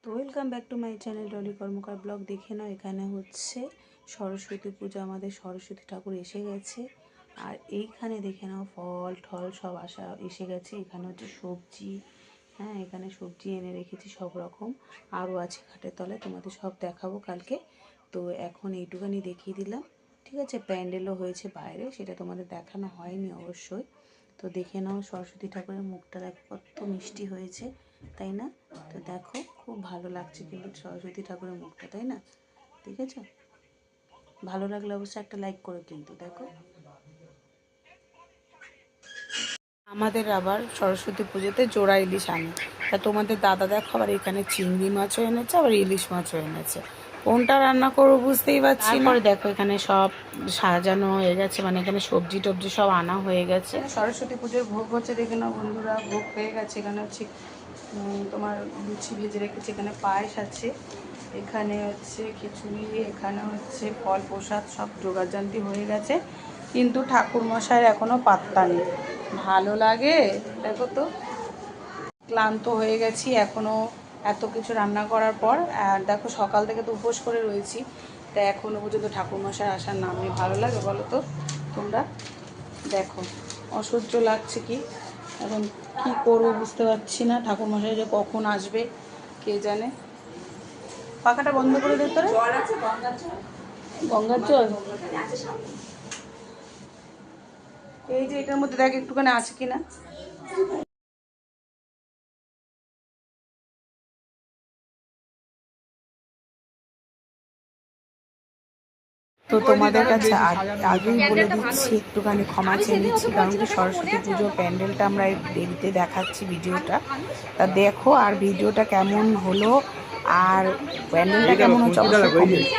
তো welcome back to my channel Dolly Karmakar blog. দেখে নাও, এখানে হচ্ছে সরস্বতী পূজা। আমাদের সরস্বতী ঠাকুর এসে গেছে। আর এইখানে দেখে নাও ফল ঠল সব এসে গেছে। এখানে হচ্ছে সবজি, হ্যাঁ এখানে সবজি এনে রেখেছি সব রকম। আরও আছে খাটের তলায়, তোমাদের সব দেখাবো কালকে। তো এখন এইটুখানি দেখিয়ে দিলাম, ঠিক আছে। প্যান্ডেলও হয়েছে বাইরে, সেটা তোমাদের দেখানো হয়নি অবশ্যই। তো দেখে নাও সরস্বতী ঠাকুরের মুখটা দেখো কত মিষ্টি হয়েছে, তাই না? তো দেখো খুব ভালো লাগছে কিন্তু সরস্বতী ঠাকুরের মুখটা, তাই না? ঠিক আছে, ভালো লাগলে অবশ্যই একটা লাইক করো কিন্তু। দেখো আমাদের আবার সরস্বতী পুজোতে জোড়া ইলিশ আনে। তা তোমাদের দাদা দেখো আবার এখানে চিংড়ি মাছও এনেছে, আবার ইলিশ মাছও এনেছে। কোনটা রান্না করবো বুঝতেই পারছি না। দেখো এখানে সব সাজানো হয়ে গেছে, মানে এখানে সবজি টবজি সব আনা হয়ে গেছে। সরস্বতী পুজোর ভোগ হচ্ছে, দেখে নাও বন্ধুরা, ভোগ হয়ে গেছে। এখানে হচ্ছে তোমার লুচি ভেজে রেখেছি, এখানে পায়েস আছে, এখানে হচ্ছে খিচুড়ি, এখানে হচ্ছে ফল প্রসাদ, সব জোগাড়জান্তি হয়ে গেছে। কিন্তু ঠাকুর মশাইয়ের এখনও পাত্তা নেই। ভালো লাগে দেখো তো, ক্লান্ত হয়ে গেছি এখনও এত কিছু রান্না করার পর। আর দেখো সকাল থেকে তো উপোস করে রয়েছি, তাই এখনও পর্যন্ত ঠাকুরমশাই আসার নাম নেই। ভালো লাগে বলো তো তোমরা? দেখো অসহ্য লাগছে, কি এখন কি করবো বুঝতে পারছি না। ঠাকুরমশাই যে কখন আসবে কে জানে। পাখাটা বন্ধ করে দে তোরে। গঙ্গার জল এই যে এটার মধ্যে দেখ একটুখানি আছে কিনা। তো তোমাদের কাছে আগেই বলে দিচ্ছি, একটুখানি ক্ষমা চেয়ে নিচ্ছি, কারণ কি সরস্বতী পুজো প্যান্ডেলটা আমরা দেরিতে দেখাচ্ছি ভিডিওটা। তা দেখো আর ভিডিওটা কেমন হলো আর প্যান্ডেলটা কেমন হচ্ছে অবশ্যই কমেন্ট